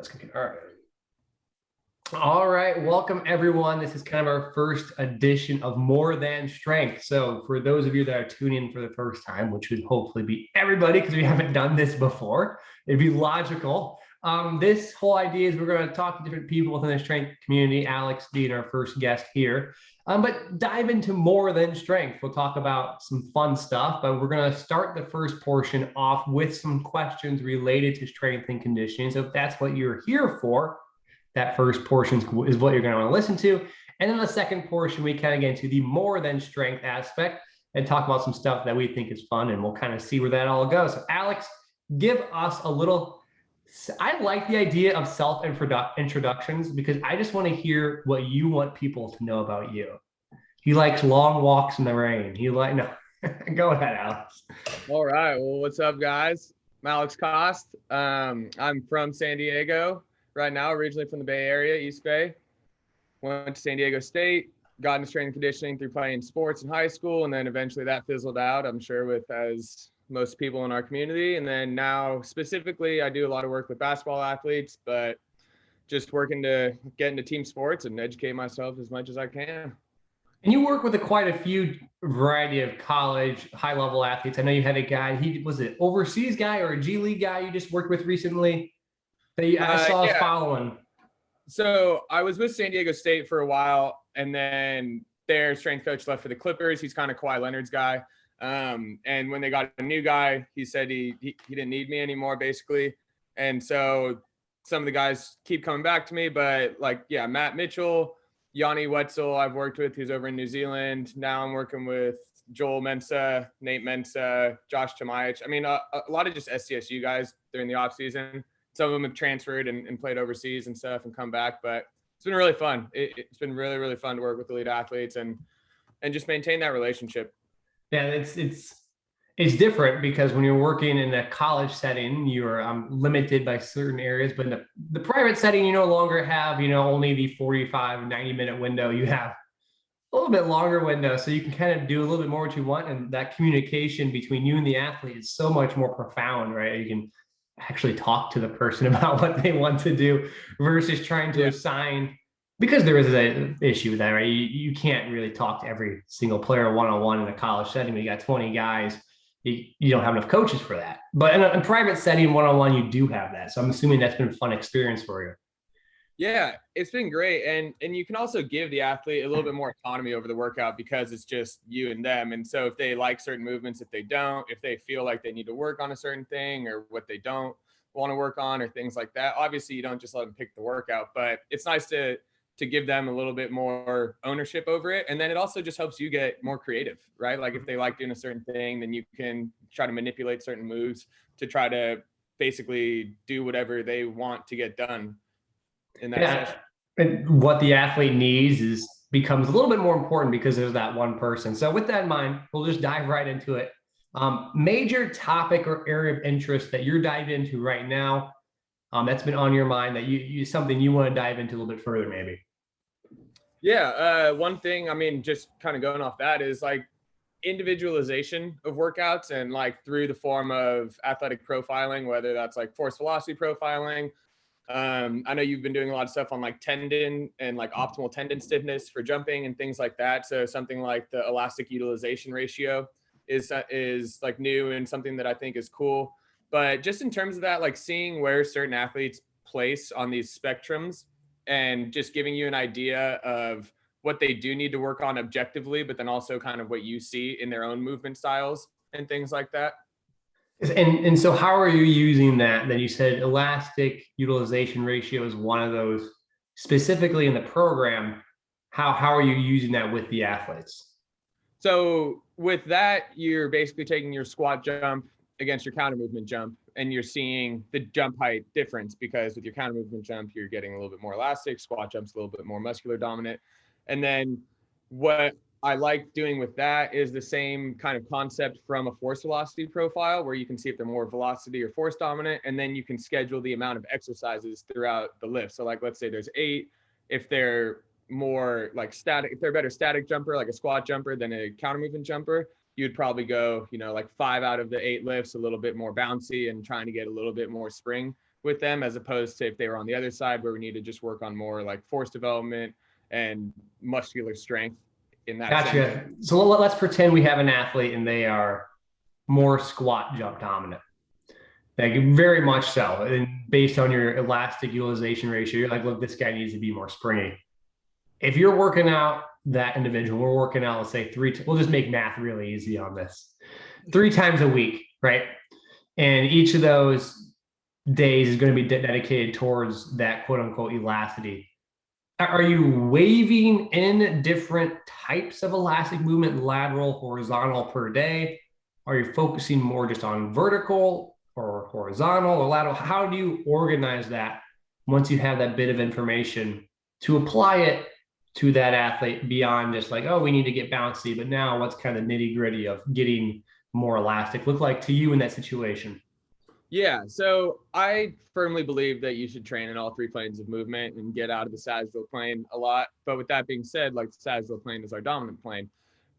That's good. All right. All right. Welcome, everyone. This is kind of our first edition of More Than Strength. So for those of you that are tuning in for the first time, which would hopefully be everybody because we haven't done this before, it'd be logical. This whole idea is we're going to talk to different people within the strength community, Alex being our first guest here, but dive into more than strength. We'll talk about some fun stuff, but we're going to start the first portion off with some questions related to strength and conditioning. So if that's what you're here for, that first portion is what you're going to want to listen to. And then the second portion, we kind of get into the more than strength aspect and talk about some stuff that we think is fun, and we'll kind of see where that all goes. So Alex, give us a little, I like the idea of self-introductions because I just want to hear what you want people to know about you. He likes long walks in the rain. No, go ahead, Alex. All right. Well, what's up, guys? I'm Alex Cost. I'm from San Diego right now, originally from the Bay Area, East Bay. Went to San Diego State, got into strength and conditioning through playing sports in high school, and then eventually that fizzled out, I'm sure, with as most people in our community. And then now specifically, I do a lot of work with basketball athletes, but just working to get into team sports and educate myself as much as I can. And you work with quite a few variety of college high-level athletes. I know you had a guy, he was an overseas guy or a G League guy you just worked with recently that I saw following. So I was with San Diego State for a while, and then their strength coach left for the Clippers. He's kind of Kawhi Leonard's guy. And when they got a new guy, he said he didn't need me anymore, basically. And so some of the guys keep coming back to me, but Matt Mitchell, Yanni Wetzel, I've worked with, who's over in New Zealand. Now I'm working with Joel Mensah, Nate Mensah, Josh Tomaic. I mean, a lot of just SDSU guys during the off season. Some of them have transferred and played overseas and stuff and come back, but it's been really fun. It's been really, really fun to work with elite athletes and just maintain that relationship. Yeah, it's different because when you're working in a college setting, you're limited by certain areas, but in the private setting, you no longer have, only the 45, 90-minute window. You have a little bit longer window, so you can kind of do a little bit more what you want, and that communication between you and the athlete is so much more profound, right? You can actually talk to the person about what they want to do versus trying to assign, because there is an issue with that, right? You can't really talk to every single player one-on-one in a college setting. When you got 20 guys, you don't have enough coaches for that. But in a private setting, one-on-one, you do have that. So I'm assuming that's been a fun experience for you. Yeah, it's been great. And you can also give the athlete a little bit more autonomy over the workout because it's just you and them. And so if they like certain movements, if they don't, if they feel like they need to work on a certain thing or what they don't want to work on or things like that, obviously you don't just let them pick the workout, but it's nice to give them a little bit more ownership over it. And then it also just helps you get more creative, right? Like if they like doing a certain thing, then you can try to manipulate certain moves to try to basically do whatever they want to get done in that session. And what the athlete needs becomes a little bit more important because there's that one person. So with that in mind, we'll just dive right into it. Major topic or area of interest that you're diving into right now, that's been on your mind that you something you want to dive into a little bit further, maybe. Yeah. One thing, I mean, just kind of going off that is like individualization of workouts and like through the form of athletic profiling, whether that's like force velocity profiling. I know you've been doing a lot of stuff on like tendon and like optimal tendon stiffness for jumping and things like that. So something like the elastic utilization ratio is like new and something that I think is cool. But just in terms of that, like seeing where certain athletes place on these spectrums and just giving you an idea of what they do need to work on objectively, but then also kind of what you see in their own movement styles and things like that. And so how are you using that? Then you said elastic utilization ratio is one of those specifically in the program. How are you using that with the athletes? So with that, you're basically taking your squat jump against your counter movement jump, and you're seeing the jump height difference because with your counter movement jump, you're getting a little bit more elastic, squat jump's a little bit more muscular dominant. And then what I like doing with that is the same kind of concept from a force velocity profile where you can see if they're more velocity or force dominant, and then you can schedule the amount of exercises throughout the lift. So like, let's say there's 8, if they're more like static, if they're a better static jumper, like a squat jumper than a counter movement jumper, you'd probably go, like 5 out of the 8 lifts, a little bit more bouncy and trying to get a little bit more spring with them, as opposed to if they were on the other side where we need to just work on more like force development and muscular strength in that sense. Gotcha. So let's pretend we have an athlete and they are more squat jump dominant. Like very much so. And based on your elastic utilization ratio, you're like, look, this guy needs to be more springy. If you're working out that individual, we're working out, let's say we'll just make math really easy on this. 3 times a week, right? And each of those days is going to be dedicated towards that quote unquote elasticity. Are you waving in different types of elastic movement, lateral, horizontal per day? Are you focusing more just on vertical or horizontal or lateral? How do you organize that once you have that bit of information to apply it to that athlete beyond just like, oh, we need to get bouncy, but now what's kind of nitty gritty of getting more elastic look like to you in that situation? Yeah, so I firmly believe that you should train in all 3 planes of movement and get out of the sagittal plane a lot. But with that being said, like the sagittal plane is our dominant plane.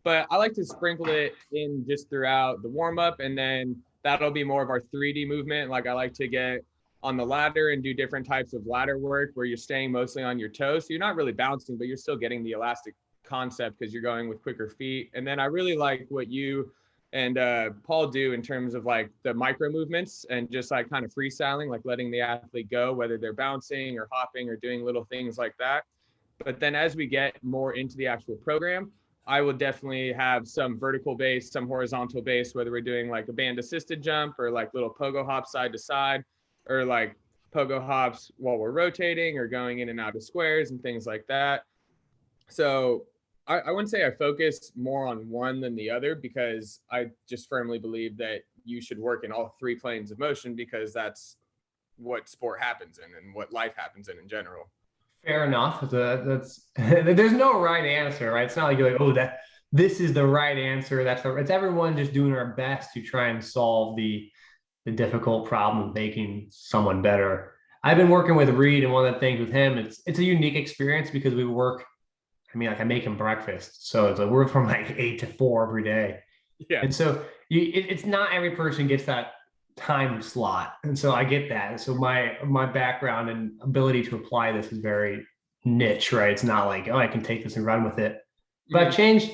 But I like to sprinkle it in just throughout the warm up, and then that'll be more of our 3D movement. Like I like to get on the ladder and do different types of ladder work where you're staying mostly on your toes. So you're not really bouncing, but you're still getting the elastic concept because you're going with quicker feet. And then I really like what you and Paul do in terms of like the micro movements and just like kind of freestyling, like letting the athlete go, whether they're bouncing or hopping or doing little things like that. But then as we get more into the actual program, I will definitely have some vertical base, some horizontal base, whether we're doing like a band assisted jump or like little pogo hops side to side, or like pogo hops while we're rotating or going in and out of squares and things like that. So I wouldn't say I focus more on one than the other, because I just firmly believe that you should work in all 3 planes of motion, because that's what sport happens in and what life happens in general. Fair enough. That's there's no right answer, right? It's not like you're like, oh, that this is the right answer. It's everyone just doing our best to try and solve the difficult problem of making someone better. I've been working with Reed, and one of the things with him, it's a unique experience because we work. I mean, like I make him breakfast, so it's like we're from like 8 to 4 every day, Yeah. and so it's not every person gets that time slot, and so I get that. And so my background and ability to apply this is very niche, right? It's not like, oh, I can take this and run with it. But I've changed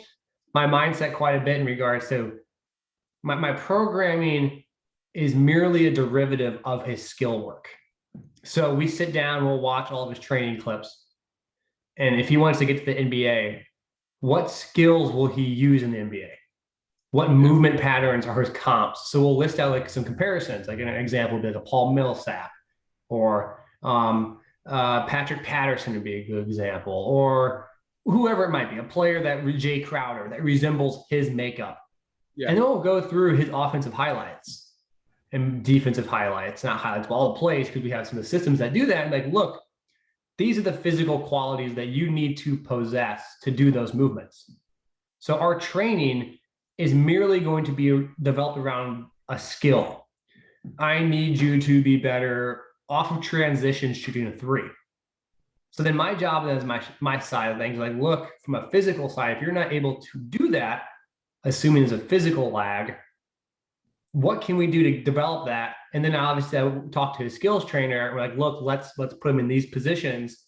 my mindset quite a bit in regards to my programming is merely a derivative of his skill work. So we sit down, we'll watch all of his training clips. And if he wants to get to the NBA, what skills will he use in the NBA? What movement patterns are his comps? So we'll list out like some comparisons. Like an example would be like a Paul Millsap, or Patrick Patterson would be a good example, or whoever it might be, a player that Jay Crowder that resembles his makeup. Yeah. And then we'll go through his offensive highlights and defensive highlights, not highlights, but all the plays, because we have some of the systems that do that. And like, look, these are the physical qualities that you need to possess to do those movements. So our training is merely going to be developed around a skill. I need you to be better off of transition shooting a 3. So then my job as my side of things, like, look, from a physical side, if you're not able to do that, assuming there's a physical lag, what can we do to develop that? And then obviously I talk to his skills trainer. We're like, look, let's put him in these positions,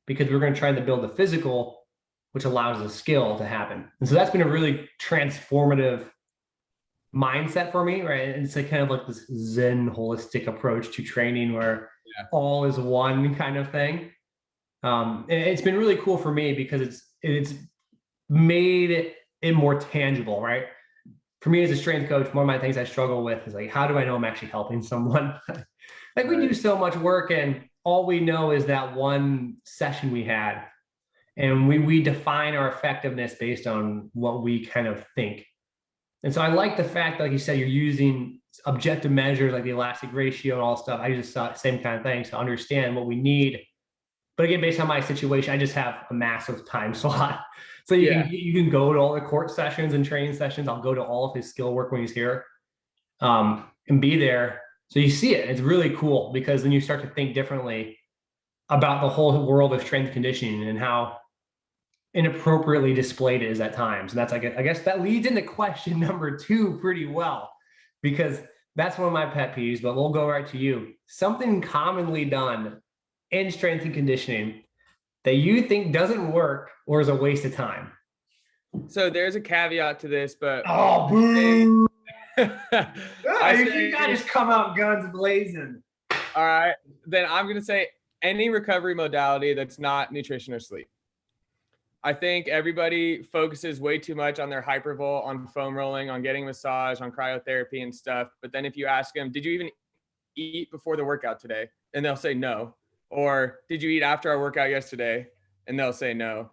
because we're going to try to build the physical, which allows the skill to happen. And so that's been a really transformative mindset for me, right? And it's like kind of like this Zen holistic approach to training where all is one kind of thing. And it's been really cool for me because it's made it more tangible, right? For me as a strength coach, one of my things I struggle with is like, how do I know I'm actually helping someone? Like we do so much work, and all we know is that one session we had, and we define our effectiveness based on what we kind of think. And so I like the fact that, like you said, you're using objective measures like the elastic ratio and all stuff. I just saw the same kind of things to understand what we need. But again, based on my situation, I just have a massive time slot. So you can go to all the court sessions and training sessions. I'll go to all of his skill work when he's here, and be there. So you see it. It's really cool, because then you start to think differently about the whole world of strength conditioning and how inappropriately displayed it is at times. And that's like, I guess that leads into question number 2 pretty well, because That's one of my pet peeves, but we'll go right to you. Something commonly done in strength and conditioning that you think doesn't work or is a waste of time. So there's a caveat to this, but Oh, boo. I You say, gotta just come out guns blazing. all right, then I'm going to say any recovery modality that's not nutrition or sleep. I think everybody focuses way too much on their hypervol, on foam rolling, on getting massage, on cryotherapy and stuff. But then if you ask them, did you even eat before the workout today? And they'll say no. Or did you eat after our workout yesterday? And they'll say no.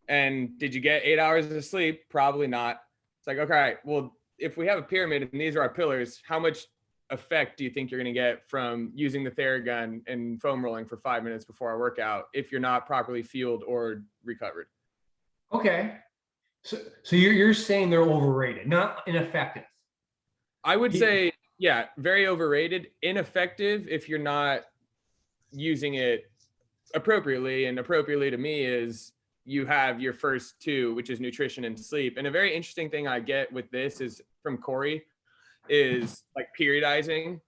And did you get 8 hours of sleep? Probably not. It's like, okay, well, if we have a pyramid and these are our pillars, how much effect do you think you're going to get from using the Theragun and foam rolling for 5 minutes before our workout if you're not properly fueled or recovered? Okay. So you're saying they're overrated, not ineffective. I would say, yeah, very overrated, ineffective if you're not using it appropriately. And appropriately to me is you have your first two, which is nutrition and sleep. And a very interesting thing I get with this is from Corey is like periodizing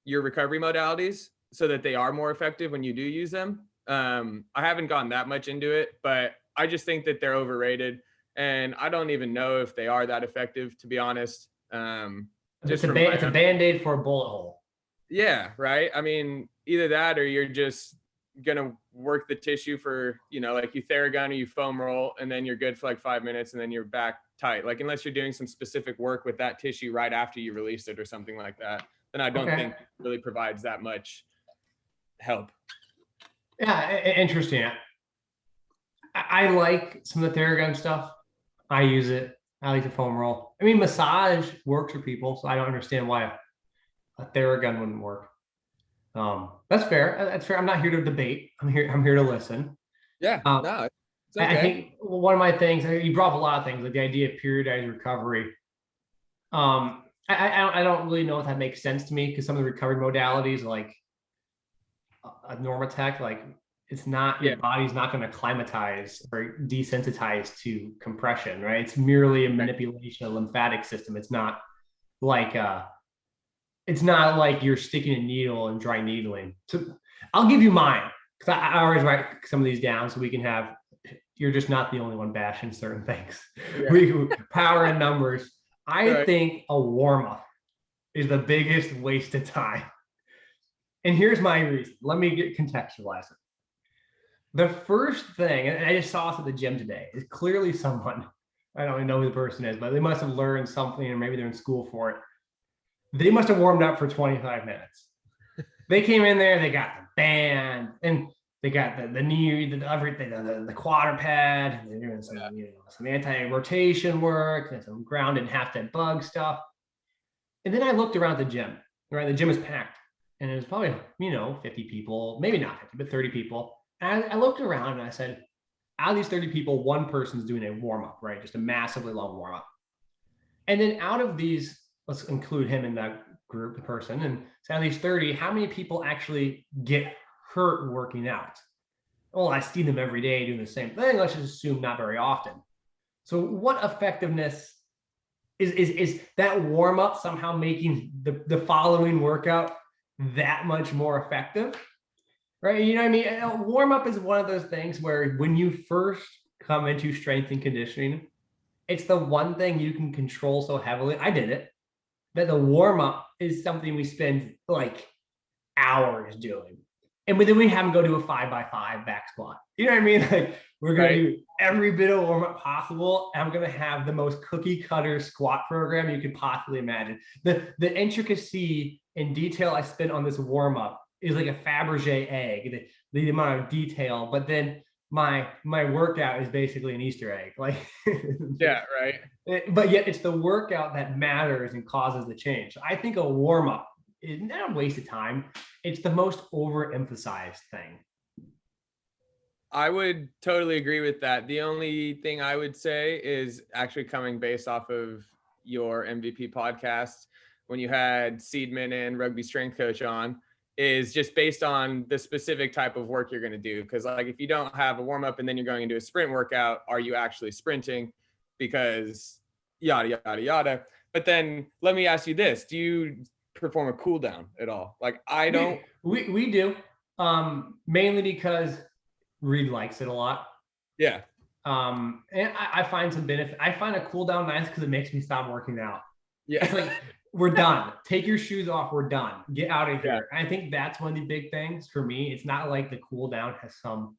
your recovery modalities so that they are more effective when you do use them. I haven't gotten that much into it, but I just think that they're overrated. And I don't even know if they are that effective, to be honest. It's a band-aid for a bullet hole. Yeah, right. I mean, either that or you're just gonna work the tissue for, like you Theragun or you foam roll, and then you're good for like 5 minutes, and then you're back tight. Like unless you're doing some specific work with that tissue right after you release it or something like that, then I don't think it really provides that much help. Yeah, interesting. I like some of the Theragun stuff. I use it. I like the foam roll. I mean, massage works for people, so I don't understand why a Theragun wouldn't work. That's fair. That's fair. I'm not here to debate. I'm here to listen. Yeah, no, it's okay. I think one of my things, you brought up a lot of things, like the idea of periodized recovery. I don't really know if that makes sense to me because some of the recovery modalities, like a Normatec, like it's not, your body's not going to acclimatize or desensitize to compression, right? It's merely a manipulation of the lymphatic system. It's not like you're sticking a needle and dry needling. So I'll give you mine because I always write some of these down so we can have. You're just not the only one bashing certain things. Yeah. We power in numbers. I think a warm up is the biggest waste of time. And here's my reason. Let me contextualize it. The first thing, and I just saw this at the gym today, is clearly someone, I don't even know who the person is, but they must have learned something, or maybe they're in school for it. They must have warmed up for 25 minutes. They came in there, they got the band, and they got the knee, everything, the quadruped, and they're doing some anti-rotation work, and some ground and half-dead bug stuff. And then I looked around the gym, right? The gym was packed, and it was probably, 50 people, maybe not 50, but 30 people. And I looked around and I said, out of these 30 people, one person's doing a warm-up, right? Just a massively long warm-up. And then out of these, let's include him in that group, the person, and so out of these 30, how many people actually get hurt working out? Well, I see them every day doing the same thing. Let's just assume not very often. So what effectiveness is that warm-up somehow making the following workout that much more effective? Right? You know what I mean? A warm-up is one of those things where when you first come into strength and conditioning, it's the one thing you can control so heavily. I did it. That the warm-up is something we spend like hours doing. And then we have them go do a 5x5 back squat. You know what I mean? Like we're going to do every bit of warm-up possible. And I'm going to have the most cookie cutter squat program you could possibly imagine. The intricacy and detail I spent on this warm-up is like a Fabergé egg, the amount of detail, but then my workout is basically an Easter egg. Like yeah, right. But yet it's the workout that matters and causes the change. So I think a warm-up is not a waste of time. It's the most overemphasized thing. I would totally agree with that. The only thing I would say is actually coming based off of your MVP podcast when you had Seedman and Rugby Strength Coach on, is just based on the specific type of work you're going to do. Because like if you don't have a warm up and then you're going into a sprint workout, are you actually sprinting? Because yada, yada, yada. But then let me ask you this. Do you perform a cool down at all? Like I don't. We do, mainly because Reed likes it a lot. Yeah. And I find some benefit. I find a cool down nice because it makes me stop working out. Yeah. It's like, we're done. Take your shoes off. We're done. Get out of here. Yeah. And I think that's one of the big things for me. It's not like the cool down has some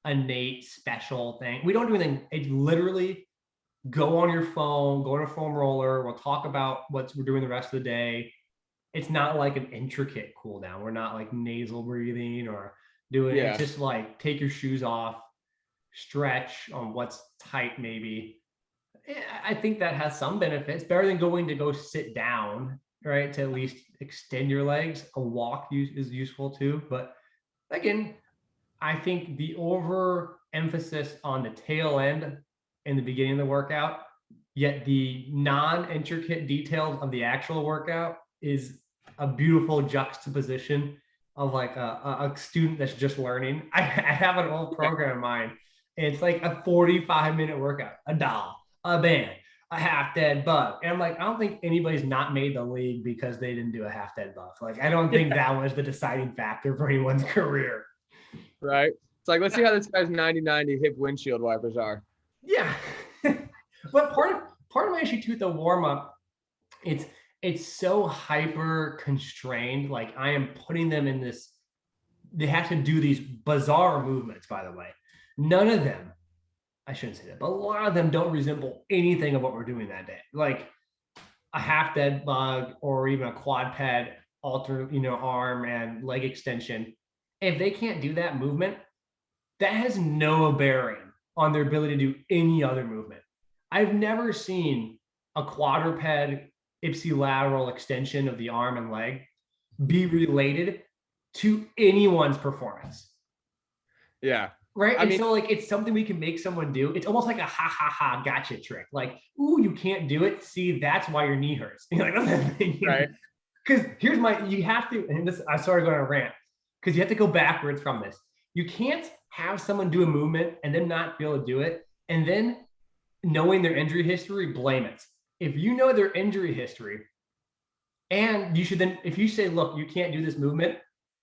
innate special thing. We don't do anything. It's literally go on your phone, go on a foam roller. We'll talk about what we're doing the rest of the day. It's not like an intricate cool down. We're not like nasal breathing or doing Yeah. It's just like take your shoes off, stretch on what's tight maybe. I think that has some benefits. Better than going to go sit down, right? To at least extend your legs. A walk is useful too. But again, I think the overemphasis on the tail end in the beginning of the workout, yet the non-intricate details of the actual workout is a beautiful juxtaposition of like a student that's just learning. I have an old program in mind. It's like a 45-minute workout, a doll, a band, a half dead bug. And I'm like, I don't think anybody's not made the league because they didn't do a half dead bug. Like, I don't think that was the deciding factor for anyone's career. Right. It's like, let's see how this guy's 90-90 hip windshield wipers are. Yeah. But part of my issue too with the warm-up, it's so hyper constrained. Like I am putting them in this, they have to do these bizarre movements, by the way. None of them, I shouldn't say that, but a lot of them don't resemble anything of what we're doing that day. Like a half dead bug or even a quadruped alter, arm and leg extension. If they can't do that movement, that has no bearing on their ability to do any other movement. I've never seen a quadruped ipsilateral extension of the arm and leg be related to anyone's performance. Yeah. Right. And so like, it's something we can make someone do. It's almost like a ha gotcha trick. Like, ooh, you can't do it. See, that's why your knee hurts. Like, right. Because here's you have to, and this, I started going on a rant, because you have to go backwards from this. You can't have someone do a movement and then not be able to do it. And then knowing their injury history, blame it. If you know their injury history, and you should then, if you say, look, you can't do this movement,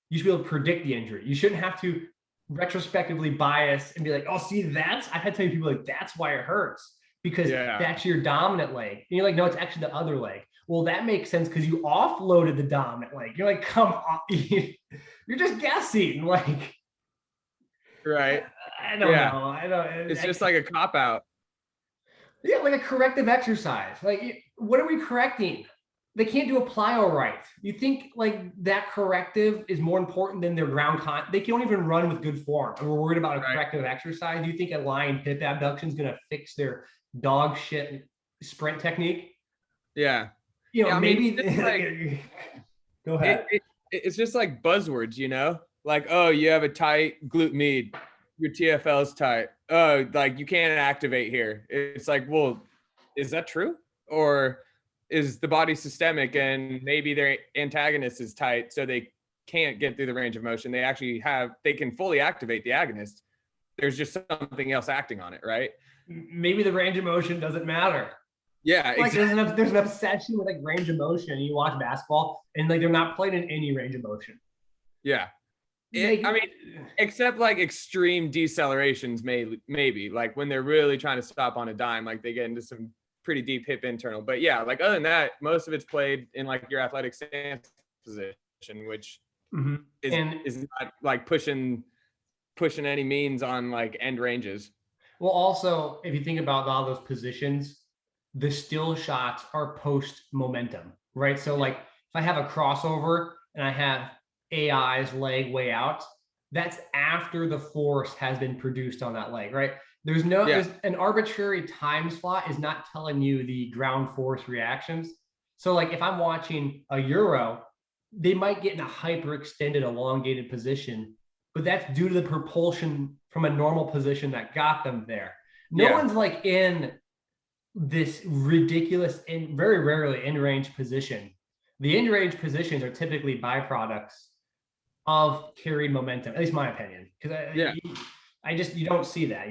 you should be able to predict the injury. You shouldn't have to retrospectively bias and be like, oh, see, I've had to tell people like, that's why it hurts, because that's your dominant leg. And you're like, no, it's actually the other leg. Well, that makes sense because you offloaded the dominant leg. You're like, come on, you're just guessing. Like, right. I don't know. I don't. It's just like a cop out. Yeah, like a corrective exercise. Like, what are we correcting? They can't do a plyo right. You think like that corrective is more important than their ground they can't even run with good form. And we're worried about a corrective exercise. Do you think a lying hip abduction is going to fix their dog shit sprint technique? Yeah. Maybe. Go ahead. It's just like buzzwords, like, oh, you have a tight glute med, your TFL is tight. Oh, like you can't activate here. It's like, well, is that true? Or is the body systemic and maybe their antagonist is tight, so they can't get through the range of motion? They can fully activate the agonist. There's just something else acting on it, right? Maybe the range of motion doesn't matter. Yeah, like exactly. There's an obsession with like range of motion. You watch basketball and like they're not playing in any range of motion. Yeah. Except like extreme decelerations, maybe like when they're really trying to stop on a dime, like they get into some pretty deep hip internal. But yeah, like other than that, most of it's played in like your athletic stance position, which is not like pushing any means on like end ranges. Well, also, if you think about all those positions, the still shots are post momentum, right? So like if I have a crossover and I have AI's leg way out, that's after the force has been produced on that leg, right? There's an arbitrary time slot is not telling you the ground force reactions. So like if I'm watching a Euro, they might get in a hyperextended, elongated position, but that's due to the propulsion from a normal position that got them there. No one's like in this ridiculous and very rarely in range position. The in range positions are typically byproducts of carried momentum, at least my opinion. Because you don't see that.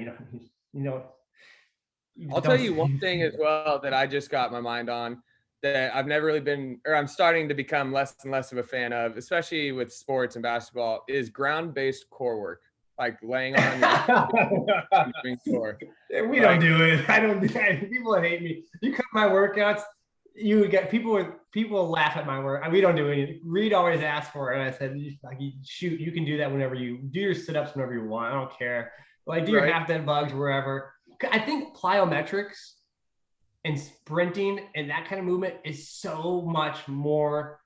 I'll tell you one thing as well that I just got my mind on. that I've never really been, or I'm starting to become less and less of a fan of, especially with sports and basketball, is ground-based core work, like laying on your back and doing core. We don't do it. I don't. People hate me. You cut my workouts, you would get people laugh at my work. We don't do anything. Reed always asked for it, and I said, like, shoot, you can do that whenever you do your sit-ups whenever you want. I don't care. Like, do your half dead bugs wherever. I think plyometrics and sprinting and that kind of movement is so much more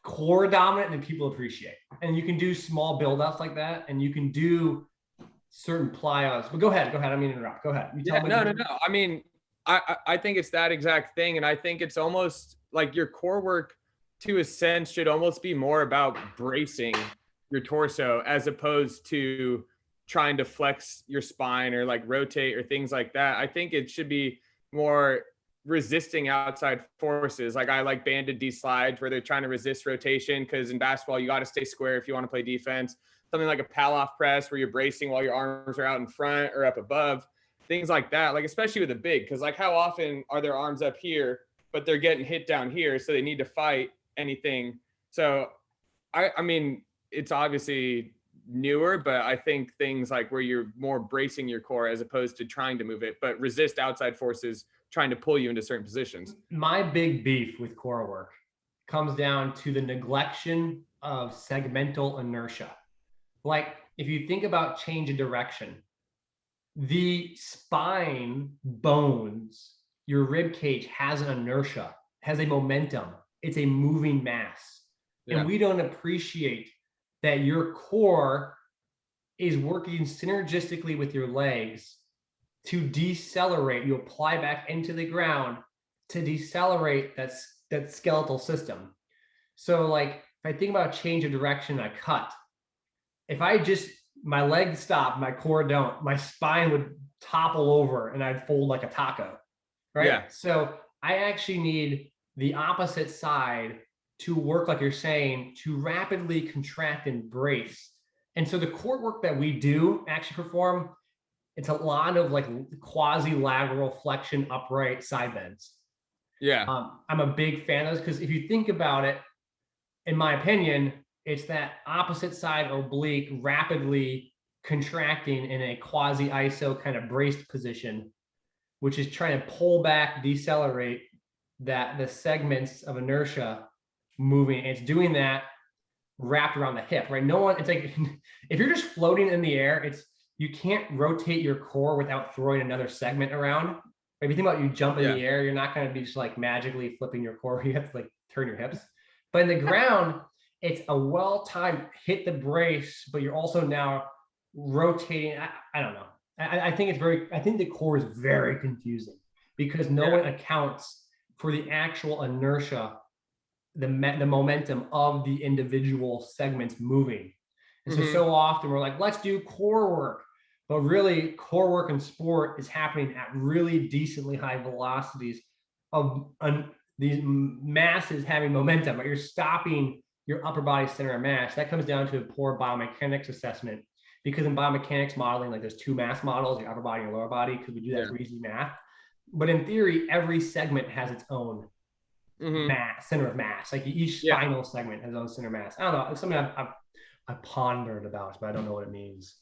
core dominant than people appreciate. And you can do small build-ups like that, and you can do certain plyos. But go ahead. I mean, interrupt. Go ahead. No. I mean, I think it's that exact thing. And I think it's almost like your core work, to a sense, should almost be more about bracing your torso as opposed to trying to flex your spine or like rotate or things like that. I think it should be more resisting outside forces. Like I like banded D slides where they're trying to resist rotation, because in basketball, you got to stay square if you want to play defense. Something like a pal-off press where you're bracing while your arms are out in front or up above. Things like that, like especially with a big, because like how often are their arms up here, but they're getting hit down here, so they need to fight anything. So I mean, it's obviously newer, but I think things like where you're more bracing your core as opposed to trying to move it, but resist outside forces trying to pull you into certain positions. My big beef with core work comes down to the neglection of segmental inertia. Like if you think about change of direction, the spine bones, your rib cage has an inertia, has a momentum. It's a moving mass. Yeah. And we don't appreciate that your core is working synergistically with your legs to decelerate. You apply back into the ground to decelerate that skeletal system. So like if I think about change of direction, I cut. If I just, my legs stop, my core don't, my spine would topple over and I'd fold like a taco, right? Yeah. So I actually need the opposite side to work, like you're saying, to rapidly contract and brace. And so the core work that we do actually perform, it's a lot of like quasi-lateral flexion, upright side bends. Yeah. I'm a big fan of this because if you think about it, in my opinion, it's that opposite side oblique rapidly contracting in a quasi-iso kind of braced position, which is trying to pull back, decelerate the segments of inertia moving. And it's doing that wrapped around the hip, right? No one, it's like, if you're just floating in the air, you can't rotate your core without throwing another segment around. If you think about you jump in the air, you're not going to be just like magically flipping your core. You have to like turn your hips. But in the ground, it's a well-timed hit the brace, but you're also now rotating. I don't know. I think the core is very confusing because no one accounts for the actual inertia, the momentum of the individual segments moving. And so often we're like, let's do core work. But really, core work in sport is happening at really decently high velocities of these masses having momentum, but you're stopping your upper body center of mass. That comes down to a poor biomechanics assessment, because in biomechanics modeling, like there's two mass models, your upper body and your lower body, because we do that for easy math. But in theory, every segment has its own mass, center of mass. Like each spinal segment has its own center of mass. I don't know. It's something I pondered about, but I don't know what it means.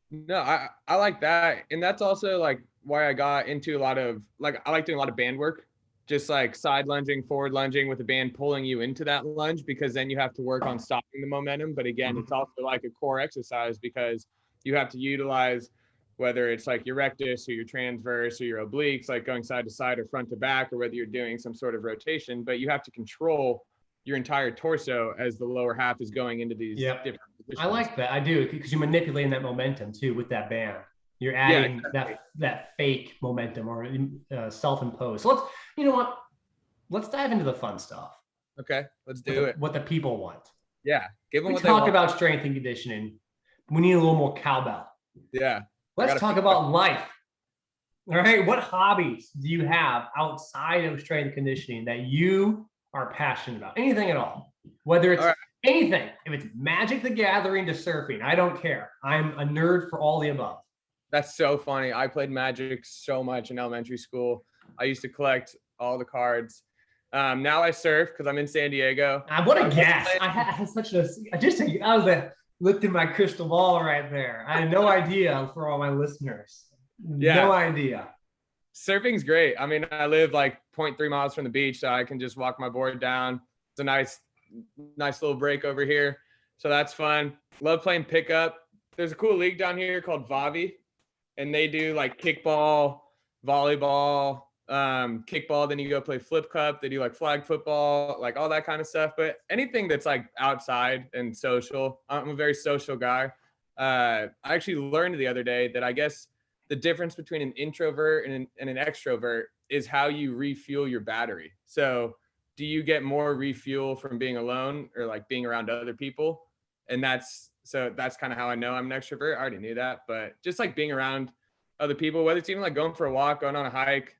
No, I like that. And that's also like why I got into a lot of, like, I like doing a lot of band work, just like side lunging, forward lunging with the band pulling you into that lunge, because then you have to work on stopping the momentum. But again, it's also like a core exercise because you have to utilize, whether it's like your rectus or your transverse or your obliques, like going side to side or front to back, or whether you're doing some sort of rotation, but you have to control your entire torso as the lower half is going into these different positions. I like that. I do, because you're manipulating that momentum too with that band. You're adding that fake momentum or self-imposed. So you know what? Let's dive into the fun stuff. Okay, let's do it. What the people want. Yeah, give them what they want. We talk about strength and conditioning. We need a little more cowbell. Yeah. Let's talk about life. All right. What hobbies do you have outside of strength and conditioning that you are passionate about? Anything at all. Whether it's anything. If it's Magic the Gathering to surfing, I don't care. I'm a nerd for all the above. That's so funny. I played Magic so much in elementary school. I used to collect all the cards. Now I surf because I'm in San Diego. What a guess! I had such a looked in my crystal ball right there. I had no idea for all my listeners. No idea. Surfing's great. I mean, I live like 0.3 miles from the beach, so I can just walk my board down. It's a nice little break over here. So that's fun. Love playing pickup. There's a cool league down here called Vavi, and they do like kickball, volleyball, kickball. Then you go play flip cup. They do like flag football, like all that kind of stuff. But anything that's like outside and social. I'm a very social guy. I actually learned the other day that I guess the difference between an introvert and an extrovert is how you refuel your battery. So do you get more refuel from being alone or like being around other people? And that's kind of how I know I'm an extrovert. I already knew that, but just like being around other people, whether it's even like going for a walk, going on a hike,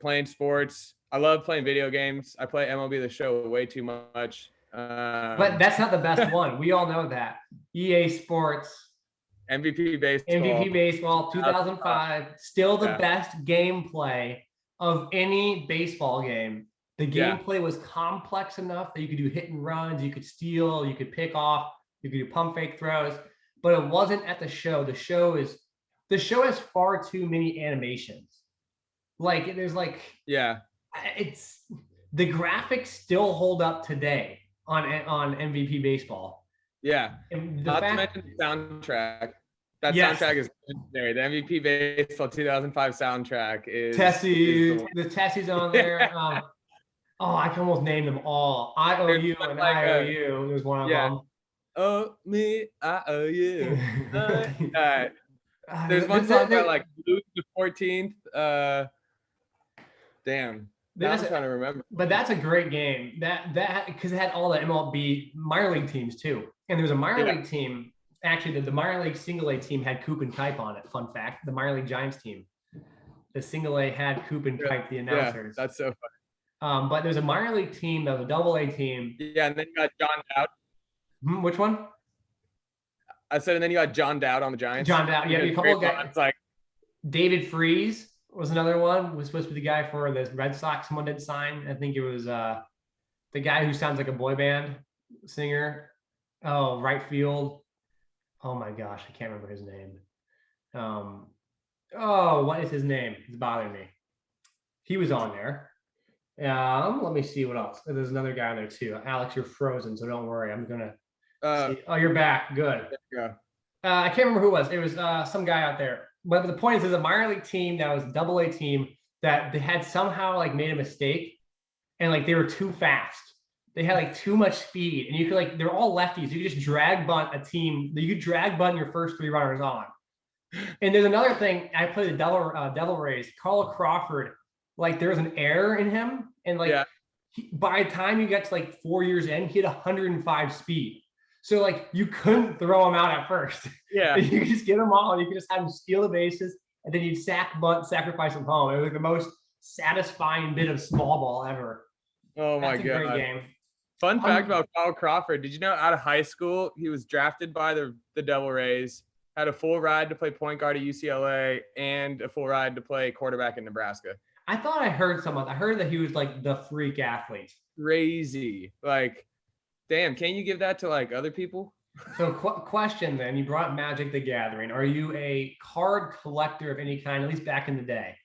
playing sports. I love playing video games. I play MLB The Show way too much. But that's not the best one. We all know that. EA Sports. MVP Baseball 2005, still the best gameplay of any baseball game. The gameplay was complex enough that you could do hit and runs, you could steal, you could pick off, you could do pump fake throws, but it wasn't at the show. The show has far too many animations. Like there's like it's the graphics still hold up today on MVP Baseball. Yeah. Not to mention the soundtrack. That soundtrack is legendary. The MVP Baseball 2005 soundtrack is Tessie. The Tessie's on there. I can almost name them all. I owe you and like I owe you. There's one of them. Oh me, I owe you. There's one song about like Louis the 14th. Damn. Now I'm trying to remember. But that's a great game. That because it had all the MLB minor league teams too. And there was a minor league team. Actually, the minor league single A team had Coop and Kipe on it. Fun fact: the minor league Giants team, the single A had Coop and Kipe, the announcers. That's so funny. But there's a minor league team that was a double A team. Yeah, and then you got John Dowd. Which one? I said, and then you got John Dowd on the Giants. John Dowd, yeah, a couple of guys. It's like David Freese was another one. Was supposed to be the guy for the Red Sox. Someone did sign. I think it was the guy who sounds like a boy band singer. Oh, right field. Oh my gosh, I can't remember his name. What is his name? It's bothering me. He was on there. Let me see what else. There's another guy on there too. Alex, you're frozen, so don't worry. I'm gonna. Oh, you're back. Good. There you go. I can't remember who it was. It was some guy out there. But the point is, there's a minor league team that was a double A team that they had somehow like made a mistake, and like they were too fast. They had like too much speed, and you could like they're all lefties. You could just drag bunt a team. You could drag bunt your first three runners on. And there's another thing. I played the Devil Rays. Carl Crawford, like there was an error in him, and like by the time you got to like 4 years in, he had 105 speed. So like you couldn't throw him out at first. Yeah, you could just get them all, and you could just have him steal the bases, and then you'd sack bunt, sacrifice him home. It was like the most satisfying bit of small ball ever. Oh my God! Great game. Fun fact about Kyle Crawford. Did you know out of high school, he was drafted by the Devil Rays, had a full ride to play point guard at UCLA, and a full ride to play quarterback in Nebraska. I thought I heard that he was like the freak athlete. Crazy. Like, damn, can you give that to like other people? So question then, you brought Magic the Gathering. Are you a card collector of any kind, at least back in the day?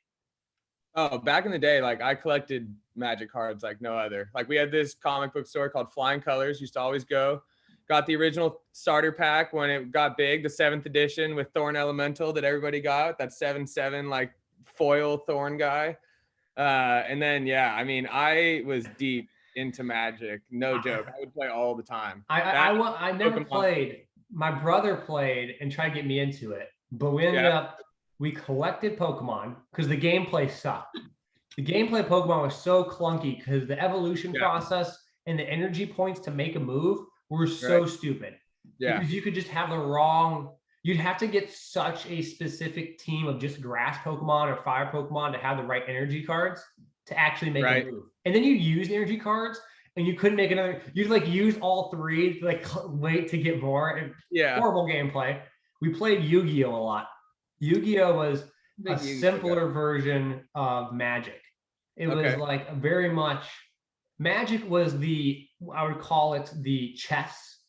Oh, back in the day, like I collected Magic cards like no other. Like we had this comic book store called Flying Colors, used to always go. Got the original starter pack when it got big, the 7th edition with Thorn Elemental that everybody got, that 7/7 like foil Thorn guy. And then, I mean, I was deep into Magic. No joke. I would play all the time. I never played. My brother played and tried to get me into it. But we ended up, we collected Pokemon because the gameplay sucked. The gameplay of Pokemon was so clunky because the evolution process and the energy points to make a move were so stupid. Yeah. Because you could just have the wrong, you'd have to get such a specific team of just grass Pokemon or fire Pokemon to have the right energy cards to actually make a move. And then you use energy cards and you couldn't make another, you'd like use all three, like wait to get more. And horrible gameplay. We played Yu-Gi-Oh! A lot. Yu-Gi-Oh! Was a simpler version of Magic. It was Okay. like very much Magic was I would call it the chess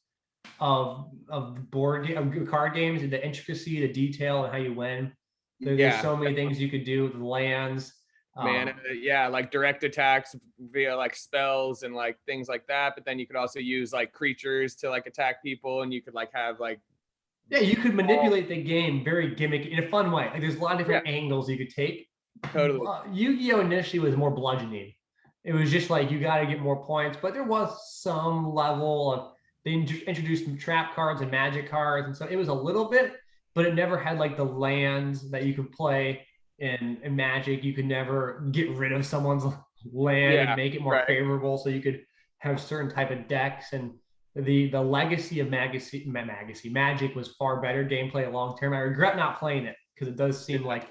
of of card games, the intricacy, the detail, and how you win. There's Yeah. so many things you could do with the lands. Man, yeah, like direct attacks via like spells and like things like that. But then you could also use like creatures to like attack people, and you could like have like Yeah, you could all, manipulate the game very gimmicky in a fun way. Like there's a lot of yeah, different angles you could take. totally. Yu-Gi-Oh initially was more bludgeoning. It was just like you got to get more points, but there was some level of they introduced some trap cards and magic cards, and so it was a little bit, but it never had like the lands that you could play in Magic. You could never get rid of someone's land and Yeah, make it more right. favorable, so you could have certain type of decks. And the legacy of Magic was far better gameplay long term. I regret not playing it because it does seem like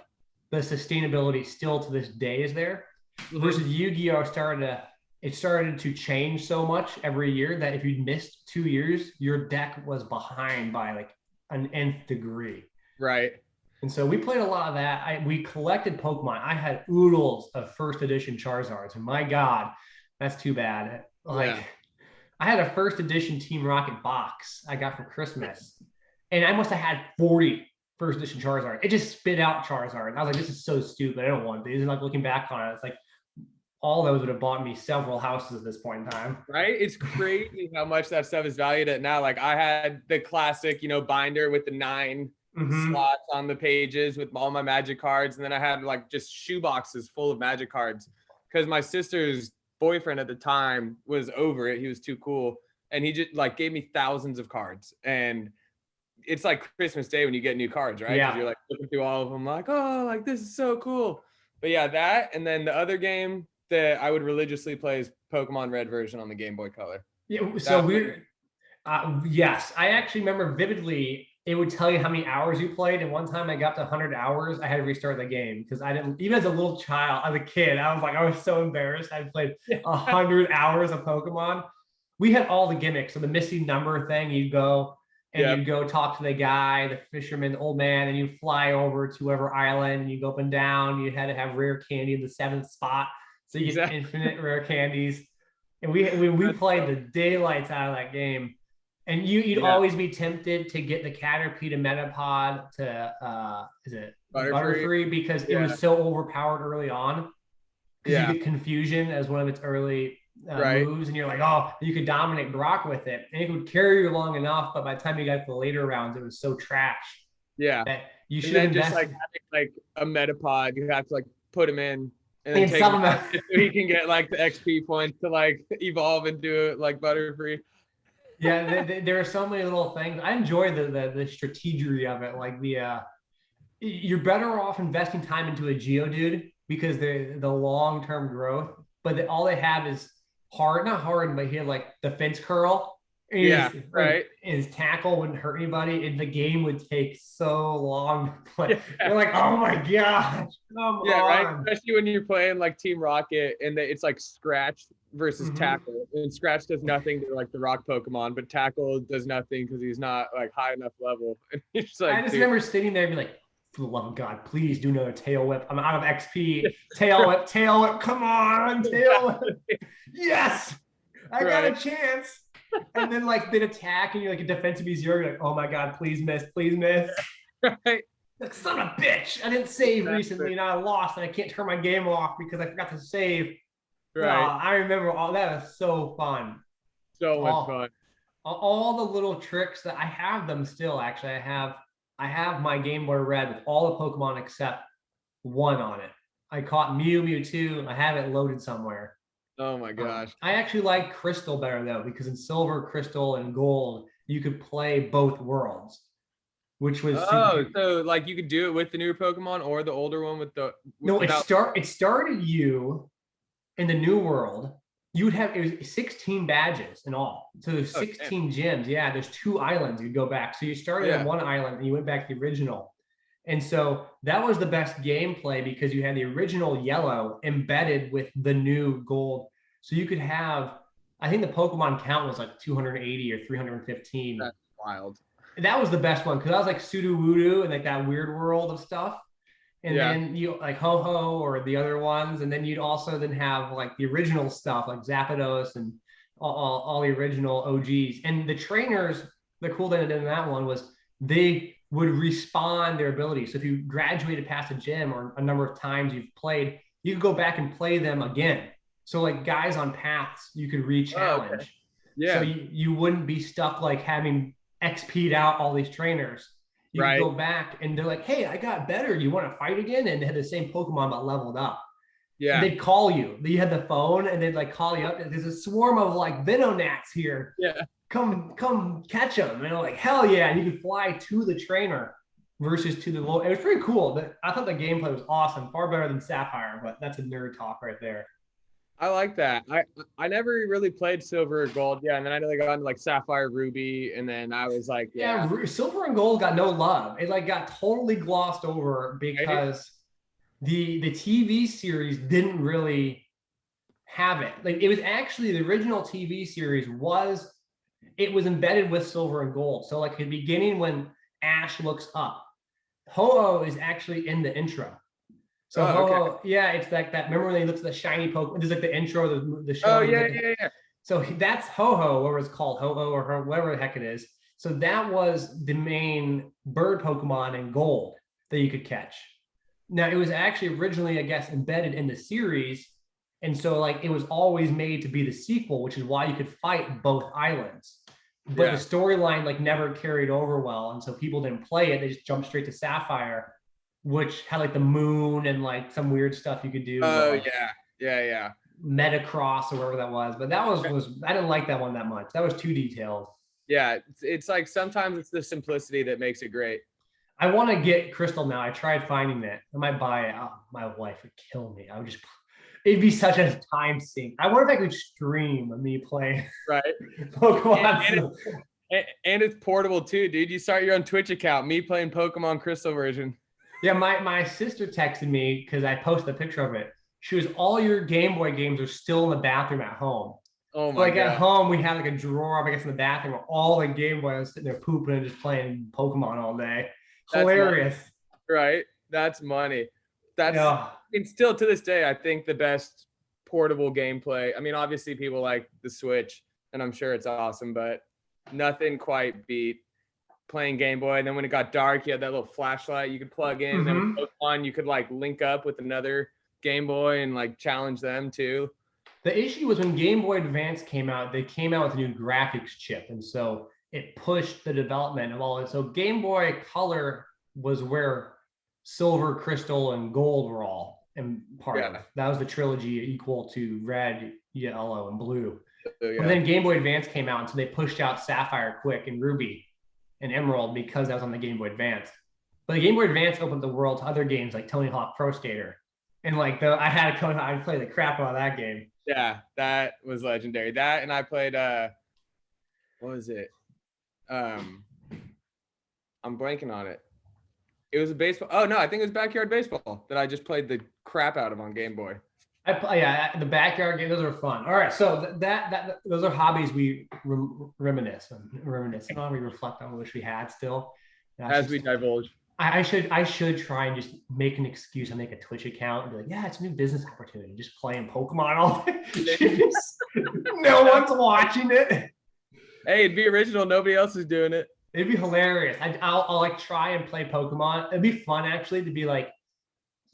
the sustainability still to this day is there. Versus Yu-Gi-Oh started to change so much every year that if you missed 2 years, your deck was behind by like an nth degree. Right. And so we played a lot of that. We collected Pokemon. I had oodles of first edition Charizards, and my God, that's too bad. Like Yeah. I had a first edition Team Rocket box I got for Christmas, and I must have had 40 first edition Charizard. It just spit out Charizard. I was like, this is so stupid. I don't want these. And like looking back on it, it's like all those would have bought me several houses at this point in time. Right. It's crazy how much that stuff is valued at now. Like I had the classic, binder with the 9 slots on the pages with all my Magic cards, and then I had like just shoe boxes full of Magic cards because my sister's boyfriend at the time was over it. He was too cool, and he just like gave me thousands of cards. And it's like Christmas Day when you get new cards, right? Because Yeah. you're like looking through all of them, like, oh, like this is so cool. But yeah, that, and then the other game that I would religiously play is Pokemon Red version on the Game Boy Color. Yeah. So That was, we're yes, I actually remember vividly. It would tell you how many hours you played. And one time I got to 100 hours, I had to restart the game because I didn't, even as a little child, as a kid, I was so embarrassed. I played 100 hours of Pokemon. We had all the gimmicks. So the missing number thing, you'd go and yeah, you'd go talk to the guy, the fisherman, the old man, and you'd fly over to whoever island and you go up and down. You had to have rare candy in the 7th spot. So you get exactly. infinite rare candies. And we played the daylights out of that game. And you'd Yeah, always be tempted to get the Caterpie to Metapod to is it Butterfree. Butterfree because it Yeah, was so overpowered early on. Because you yeah, get Confusion as one of its early right. moves, and you're like, oh, you could dominate Brock with it, and it would carry you long enough. But by the time you got to the later rounds, it was so trash Yeah, that you and should have then just like invested. having like a Metapod, you have to like put him in and then And take him some of out them, just so he can get like the XP points to like evolve into like Butterfree. yeah, there are so many little things. I enjoy the strategy of it, like you're better off investing time into a Geodude because the long term growth, but all they have is not hard, but he had like defense curl. And Yeah, right. his tackle wouldn't hurt anybody, and the game would take so long to play. Yeah. You're like, oh my gosh, come Yeah, right. on. Especially when you're playing like Team Rocket and it's like Scratch versus Mhm. Tackle. And Scratch does nothing to like the rock Pokemon, but Tackle does nothing because he's not like high enough level. And it's I like, just dude, remember sitting there and be like, for the love of God, please do another tail whip. I'm out of XP. right, Tail whip, come on, tail whip. Yes, I got a right, chance. And then like they'd attack and you're like a defensive zero. You're like, oh my God, please miss, please miss. right. Like, son of a bitch. I didn't save Exactly. recently and I lost and I can't turn my game off because I forgot to save. Oh, Right. I remember all that was so fun. So much All fun. all the little tricks that I have them still. Actually, I have my Game Boy Red with all the Pokemon except one on it. I caught Mewtwo. I have it loaded somewhere. Oh my gosh. I actually like Crystal better though, because in Silver, Crystal, and Gold, you could play both worlds, which was Oh, super. so like you could do it with the newer Pokemon or the older one with the No, without. it started you in the new world. You would have it was 16 badges in all. So there's Oh, damn. 16 gyms. Yeah, there's 2 islands you go back. So you started on Yeah. one island and you went back to the original. And so that was the best gameplay because you had the original yellow embedded with the new gold. So you could have, I think the Pokemon count was like 280 or 315. That's wild. And that was the best one because I was like Sudowoodo and like that weird world of stuff. And then you like Ho-Ho or the other ones, and then you'd also then have like the original stuff like Zapdos and all the original OGs. And the trainers, the cool thing in that one was they would respawn their abilities. So if you graduated past a gym or a number of times you've played, you could go back and play them again. So like guys on paths, you could re-challenge. Oh, okay. Yeah. So you wouldn't be stuck like having XP'd out all these trainers. You Right. could go back and they're like, hey, I got better. You want to fight again? And they had the same Pokemon but leveled up. Yeah. And they'd call you. You had the phone and they'd like call you up. There's a swarm of like Venonats here. Yeah. Come catch them. And they're like, hell yeah. And you could fly to the trainer versus to the low. It was pretty cool. I thought the gameplay was awesome. Far better than Sapphire, but that's a nerd talk right there. I like that. I never really played Silver or Gold. Yeah, and then I got into like Sapphire, Ruby, and then I was like, yeah, Silver and Gold got no love. It like got totally glossed over because the TV series didn't really have it. Like it was actually the original TV series was embedded with Silver and Gold. So like at the beginning when Ash looks up, Ho-Oh is actually in the intro. So Ho-Oh, yeah, it's like that. Remember when they looked at the shiny Pokemon? There's like the intro, the show. Oh yeah. So that's Ho-Oh, whatever it's called, Ho-Oh or whatever the heck it is. So that was the main bird Pokemon in Gold that you could catch. Now it was actually originally, I guess, embedded in the series, and so like it was always made to be the sequel, which is why you could fight both islands. But the storyline like never carried over well, and so people didn't play it. They just jumped straight to Sapphire, which had like the moon and like some weird stuff you could do. Oh yeah. Metacross or whatever that was, but that was I didn't like that one that much. That was too detailed. Yeah, it's like sometimes it's the simplicity that makes it great. I want to get Crystal now. I tried finding it. I might buy it. Oh, my wife would kill me. I would just. It'd be such a time sink. I wonder if I could stream me playing. Right. Pokemon. And it's portable too, dude. You start your own Twitch account. Me playing Pokemon Crystal version. Yeah, my sister texted me because I posted a picture of it. She was, all your Game Boy games are still in the bathroom at home. Oh my God. At home, we had like a drawer, I guess, in the bathroom where all the Game Boy was sitting there pooping and just playing Pokemon all day. Hilarious. Right? That's money. And still to this day, I think the best portable gameplay. I mean, obviously people like the Switch, and I'm sure it's awesome, but nothing quite beat playing Game Boy. And then when it got dark, you had that little flashlight you could plug in. Mm-hmm. And then with Pokemon, you could like link up with another Game Boy and like challenge them too. The issue was when Game Boy Advance came out, they came out with a new graphics chip. And so it pushed the development of all it. So Game Boy Color was where Silver, Crystal, and Gold were all in part of. That was the trilogy equal to Red, Yellow, and Blue. But then Game Boy Advance came out, and so they pushed out Sapphire quick and Ruby and Emerald because that was on the Game Boy Advance. But the Game Boy Advance opened the world to other games like Tony Hawk Pro Skater. And like I had a Tony Hawk, I'd play the crap out of that game. Yeah, that was legendary. That, and I played what was it? I'm blanking on it. It was a baseball. Oh no, I think it was Backyard Baseball that I just played the crap out of on Game Boy. The backyard game, those are fun. All right, so that those are hobbies we reminisce on. We reflect on, wish we had still. We divulge. I should try and just make an excuse and make a Twitch account and be like, yeah, it's a new business opportunity. Just playing Pokemon all day. No one's watching it. Hey, it'd be original. Nobody else is doing it. It'd be hilarious. I'll like try and play Pokemon. It'd be fun actually to be like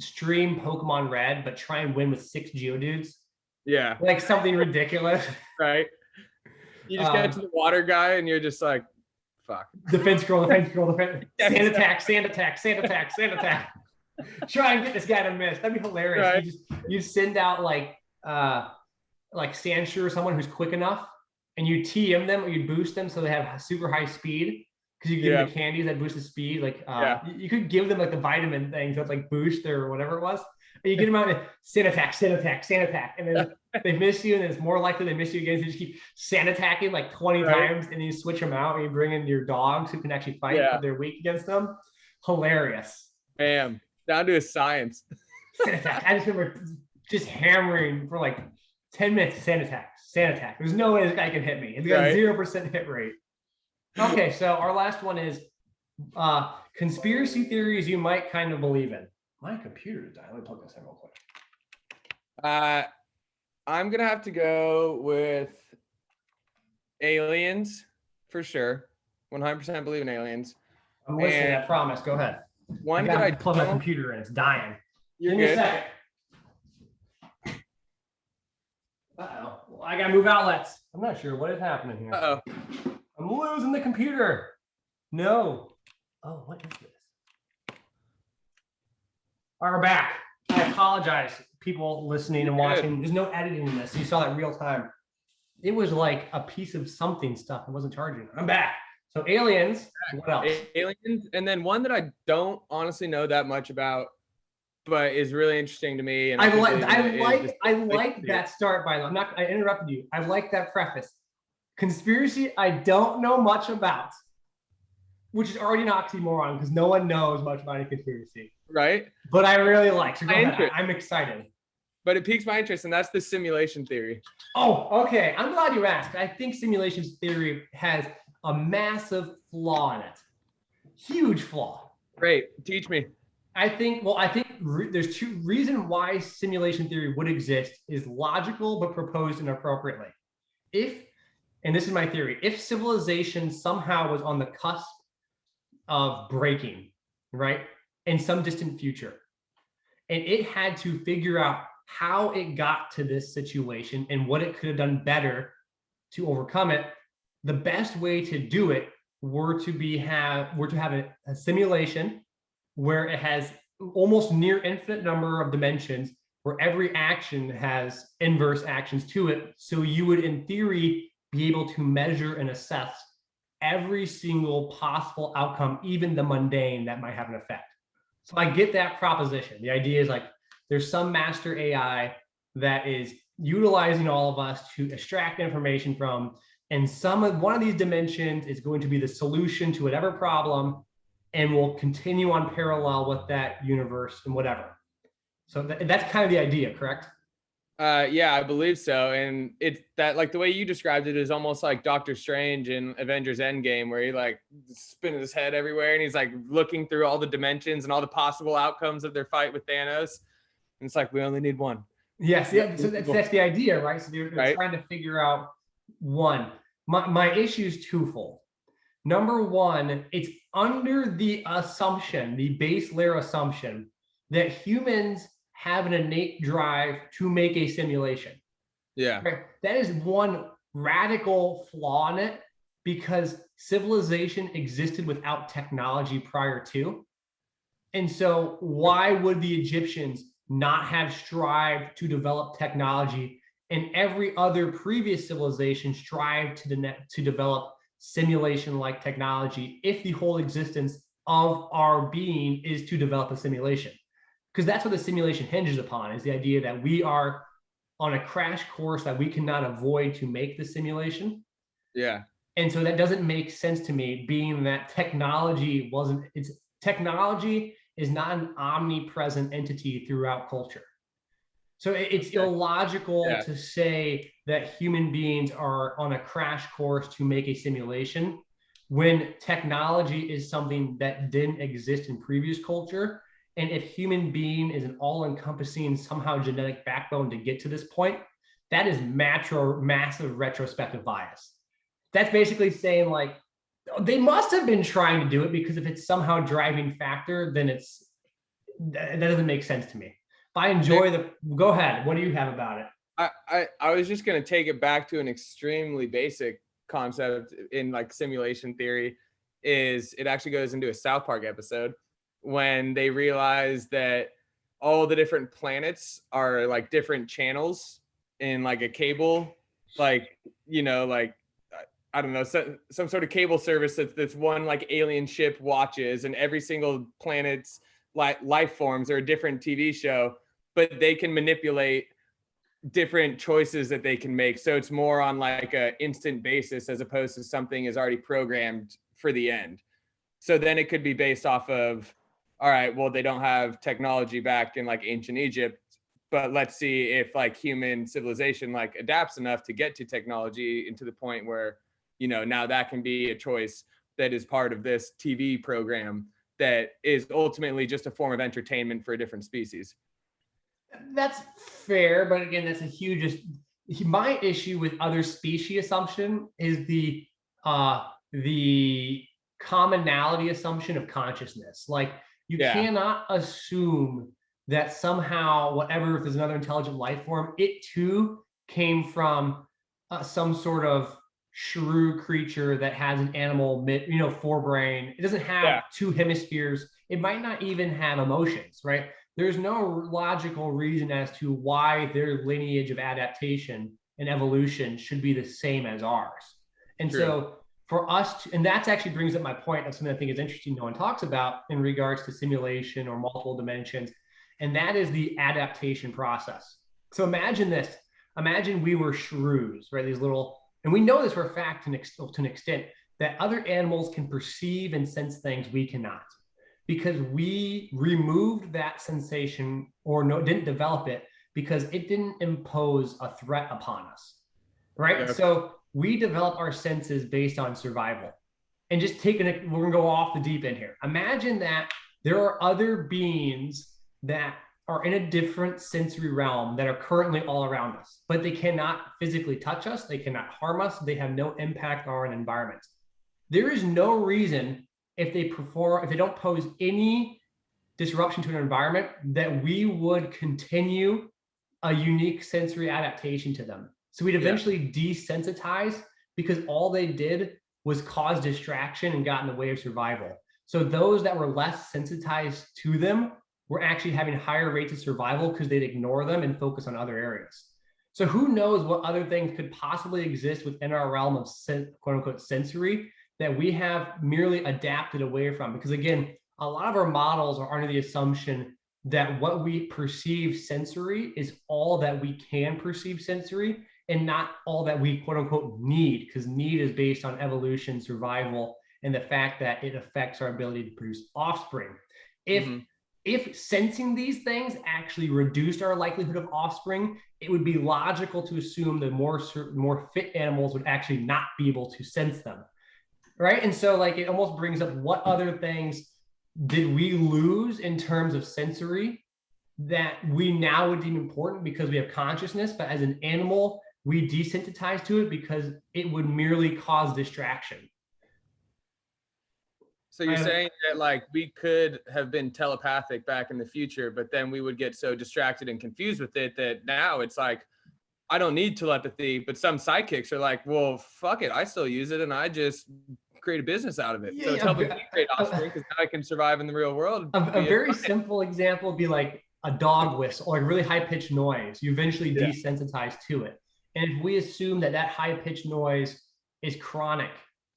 stream Pokemon Red, but try and win with 6 Geodudes. Yeah. Like something ridiculous. Right. You just get to the water guy and you're just like, fuck. Defense scroll. Sand attack. Try and get this guy to miss. That'd be hilarious. Right. You send out like Sandshrew or someone who's quick enough, and you TM them or you boost them so they have super high speed because you give them the candies that boost the speed. Like you could give them like the vitamin things that like boost their whatever it was. And you get them out and sand attack, and then they miss you, and then it's more likely they miss you again. So you just keep sand attacking like 20 times, and then you switch them out, and you bring in your dogs who can actually fight if they're weak against them. Hilarious. Bam. Down to a science. Sand attack. I just remember just hammering for like 10 minutes. Sand attack. There's no way this guy can hit me. It's got a 0% hit rate. Okay, so our last one is conspiracy theories you might kind of believe in. My computer is dying. Let me plug this in real quick. I'm gonna have to go with aliens for sure. 100% believe in aliens. I'm listening. And I promise. Go ahead. One I that I gotta plug my don't- computer in. It's dying. You're Give me a good. second. Uh-oh. Well, I gotta move outlets. I'm not sure what is happening here. Uh-oh. I'm losing the computer. No. Oh, what is this? All right, we're back. I apologize, people listening and watching. There's no editing in this. You saw that real time. It was like a piece of something stuff. I wasn't charging. I'm back. So aliens. What else? Aliens, and then one that I don't honestly know that much about, but is really interesting to me. And I think like that start, by the way. I interrupted you. I like that preface. Conspiracy, I don't know much about, which is already an oxymoron because no one knows much about a conspiracy. Right. But I really like. So go ahead. I'm excited. But it piques my interest, and that's the simulation theory. Oh, okay. I'm glad you asked. I think simulation theory has a massive flaw in it. Huge flaw. Great. Teach me. I think there's two reasons why simulation theory would exist is logical but proposed inappropriately. And this is my theory, if civilization somehow was on the cusp of breaking, right, in some distant future, and it had to figure out how it got to this situation and what it could have done better to overcome it, the best way to do it were to have a simulation where it has almost near infinite number of dimensions, where every action has inverse actions to it. So you would, in theory, be able to measure and assess every single possible outcome, even the mundane that might have an effect. So I get that proposition. The idea is like there's some master AI that is utilizing all of us to extract information from, and one of these dimensions is going to be the solution to whatever problem, and will continue on parallel with that universe and whatever. So that's kind of the idea, correct? Yeah, I believe so. And it's that, like, the way you described it is almost like Doctor Strange in Avengers Endgame, where he like spinning his head everywhere and he's like looking through all the dimensions and all the possible outcomes of their fight with Thanos. And it's like, we only need one. Yes, yeah. So that's the idea, right? So they're right? Trying to figure out one. My issue is twofold. Number one, it's under the assumption, the base layer assumption, that humans have an innate drive to make a simulation. Yeah. Right? That is one radical flaw in it, because civilization existed without technology prior to. And so why would the Egyptians not have strived to develop technology, and every other previous civilization strived to develop simulation-like technology if the whole existence of our being is to develop a simulation? Because that's what the simulation hinges upon, is the idea that we are on a crash course that we cannot avoid to make the simulation. Yeah. And so that doesn't make sense to me, being that technology is not an omnipresent entity throughout culture. So it's illogical to say that human beings are on a crash course to make a simulation when technology is something that didn't exist in previous culture. And if human being is an all-encompassing, somehow genetic backbone to get to this point, that is massive retrospective bias. That's basically saying, like, they must have been trying to do it, because if it's somehow driving factor, then that doesn't make sense to me. If I enjoy go ahead. What do you have about it? I was just going to take it back to an extremely basic concept in like simulation theory. Is it actually goes into a South Park episode when they realize that all the different planets are like different channels in like a cable, like, you know, like, I don't know, some sort of cable service that's one like alien ship watches, and every single planet's life forms are a different TV show, but they can manipulate different choices that they can make. So it's more on like a instant basis as opposed to something is already programmed for the end. So then it could be based off of, all right, well, they don't have technology back in like ancient Egypt, but let's see if like human civilization like adapts enough to get to technology into the point where, you know, now that can be a choice that is part of this TV program that is ultimately just a form of entertainment for a different species. That's fair, but again, that's a huge. My issue with other species assumption is the commonality assumption of consciousness. Like you Yeah, cannot assume that somehow whatever, if there's another intelligent life form, it too came from some sort of shrew creature that has an animal, forebrain. It doesn't have yeah, two hemispheres. It might not even have emotions, right? There's no logical reason as to why their lineage of adaptation and evolution should be the same as ours. And true. so for us to, and that actually brings up my point of something I think is interesting no one talks about in regards to simulation or multiple dimensions, and that is the adaptation process. So imagine this. Imagine we were shrews, right? These little, and we know this for a fact to an extent, that other animals can perceive and sense things we cannot, because we removed that sensation or didn't develop it because it didn't impose a threat upon us, right? Yeah. So we develop our senses based on survival. And just taking it, we're gonna go off the deep end here. Imagine that there are other beings that are in a different sensory realm that are currently all around us, but they cannot physically touch us, they cannot harm us, they have no impact on our environment. There is no reason, if they don't pose any disruption to an environment, that we would continue a unique sensory adaptation to them. So we'd Yeah. eventually desensitize because all they did was cause distraction and got in the way of survival. So those that were less sensitized to them were actually having higher rates of survival because they'd ignore them and focus on other areas. So who knows what other things could possibly exist within our realm of quote unquote sensory that we have merely adapted away from? Because again, a lot of our models are under the assumption that what we perceive sensory is all that we can perceive sensory and not all that we quote unquote need, because need is based on evolution, survival, and the fact that it affects our ability to produce offspring. If Mm-hmm. if sensing these things actually reduced our likelihood of offspring, it would be logical to assume that more fit animals would actually not be able to sense them, right? And so like it almost brings up, what other things did we lose in terms of sensory that we now would deem important because we have consciousness, but as an animal we desensitize to it because it would merely cause distraction. So you're saying that like we could have been telepathic back in the future, but then we would get so distracted and confused with it that now it's like, I don't need telepathy, but some sidekicks are like, well, fuck it, I still use it and I just create a business out of it. So it's helping me create offspring because now I can survive in the real world. A very simple example would be like a dog whistle or a really high pitched noise. You eventually Yeah. desensitize to it. And if we assume that that high pitched noise is chronic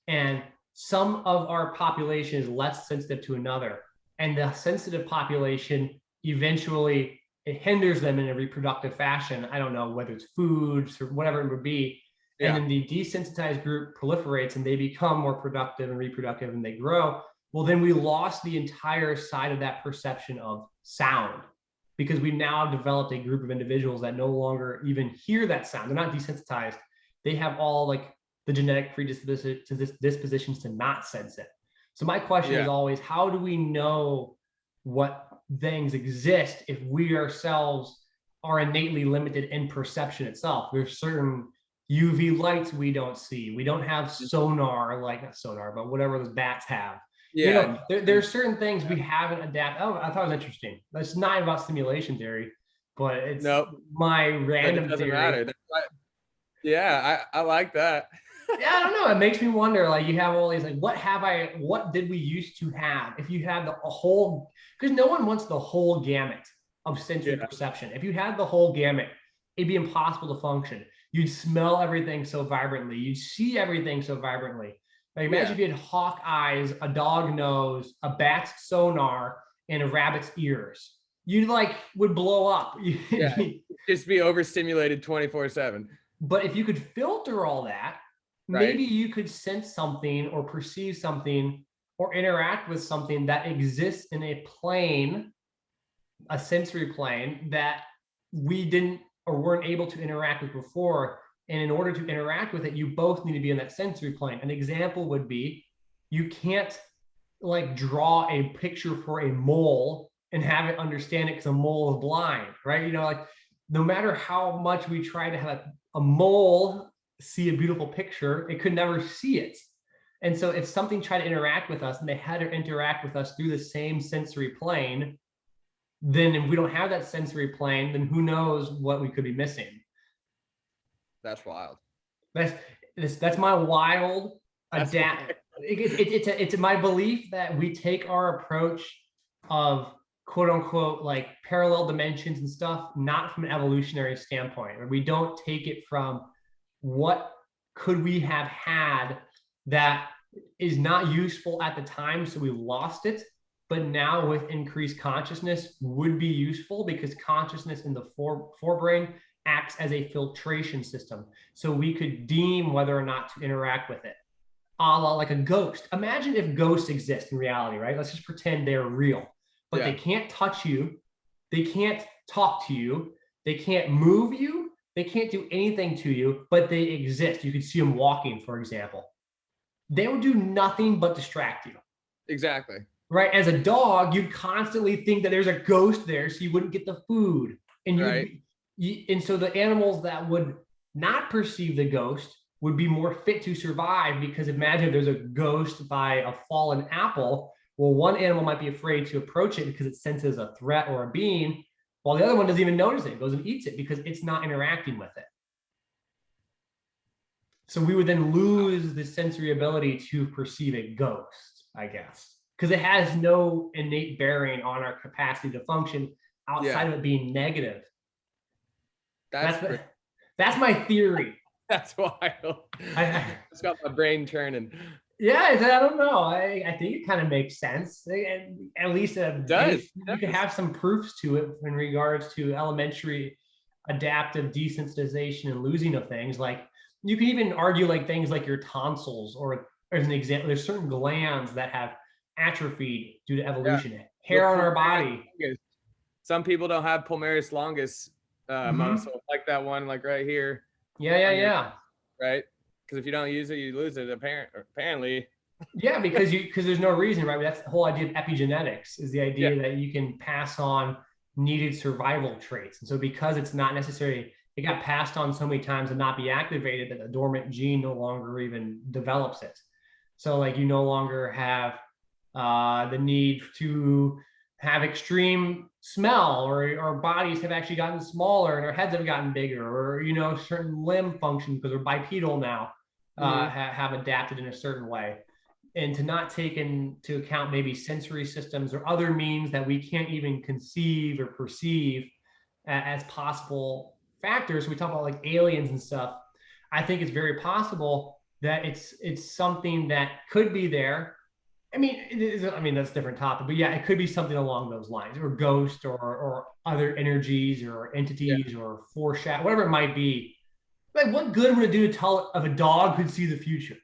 and some of our population is less sensitive to another, and the sensitive population eventually it hinders them in a reproductive fashion. I don't know whether it's foods or whatever it would be. And Yeah. then the desensitized group proliferates and they become more productive and reproductive and they grow. Well, then we lost the entire side of that perception of sound because we now developed a group of individuals that no longer even hear that sound. They're not desensitized. They have all like the genetic predispositions to not sense it. So my question is always, how do we know what things exist if we ourselves are innately limited in perception itself? There's certain UV lights we don't see. We don't have sonar, like not sonar, but whatever those bats have. Yeah. There's certain things we haven't adapted. Oh, I thought it was interesting. That's not about simulation theory, but it's Nope. my But random it doesn't theory. matter. Yeah, I like that. Yeah, I don't know. It makes me wonder. Like you have all these, like, what did we used to have? If you had the whole, because no one wants the whole gamut of sensory perception. If you had the whole gamut, it'd be impossible to function. You'd smell everything so vibrantly. You'd see everything so vibrantly. Like imagine if you had hawk eyes, a dog nose, a bat's sonar, and a rabbit's ears. You like would blow up. Yeah. Just be overstimulated 24/7. But if you could filter all that, maybe you could sense something or perceive something or interact with something that exists in a plane, a sensory plane that we didn't or weren't able to interact with before. And in order to interact with it, you both need to be in that sensory plane. An example would be you can't like draw a picture for a mole and have it understand it because a mole is blind, right? You know, like no matter how much we try to have a mole see a beautiful picture, it could never see it. And so if something tried to interact with us and they had to interact with us through the same sensory plane, then if we don't have that sensory plane, then who knows what we could be missing. That's wild. That's my wild That's adapt. It's my belief that we take our approach of quote unquote like parallel dimensions and stuff, not from an evolutionary standpoint. We don't take it from what could we have had that is not useful at the time, so we lost it, but now with increased consciousness would be useful because consciousness in the forebrain acts as a filtration system. So we could deem whether or not to interact with it. A la like a ghost. Imagine if ghosts exist in reality, right? Let's just pretend they're real, but they can't touch you. They can't talk to you. They can't move you. They can't do anything to you, but they exist. You could see them walking, for example. They would do nothing but distract you. Exactly. Right? As a dog, you'd constantly think that there's a ghost there, so you wouldn't get the food. And and so the animals that would not perceive the ghost would be more fit to survive, because imagine if there's a ghost by a fallen apple. Well, one animal might be afraid to approach it because it senses a threat or a being, while the other one doesn't even notice it. It goes and eats it because it's not interacting with it. So we would then lose the sensory ability to perceive a ghost, I guess, because it has no innate bearing on our capacity to function outside of it being negative. That's my theory. That's wild. It's got my brain turning. Yeah, I don't know. I think it kind of makes sense. At least it does. You can have some proofs to it in regards to elementary adaptive desensitization and losing of things. Like you can even argue like things like your tonsils, or as an example, there's certain glands that have atrophied due to evolution. Hair on our body. Some people don't have palmaris longus muscle, like that one, like right here. Yeah. Right? Because if you don't use it, you lose it. Apparently. Yeah, because there's no reason, right? That's the whole idea of epigenetics, is the idea that you can pass on needed survival traits. And so because it's not necessary, it got passed on so many times and not be activated that the dormant gene no longer even develops it. So like you no longer have the need to have extreme smell, or our bodies have actually gotten smaller and our heads have gotten bigger, or certain limb functions, because we're bipedal now, have adapted in a certain way. And to not take into account maybe sensory systems or other means that we can't even conceive or perceive as possible factors. We talk about like aliens and stuff. I think it's very possible that it's something that could be there. I mean, that's a different topic, but yeah, it could be something along those lines, or ghost, or other energies or entities, or foreshadow, whatever it might be. Like, what good would it do to tell if a dog could see the future?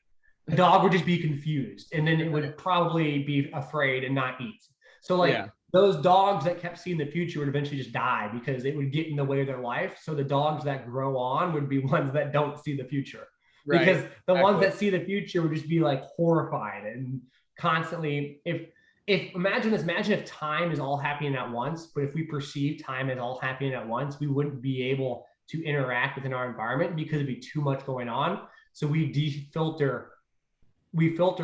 A dog would just be confused, and then it would probably be afraid and not eat. So like those dogs that kept seeing the future would eventually just die because it would get in the way of their life. So the dogs that grow on would be ones that don't see the future, because the ones that see the future would just be like horrified and constantly. If imagine if time is all happening at once, but if we perceive time as all happening at once, we wouldn't be able to interact within our environment because it'd be too much going on. So we filter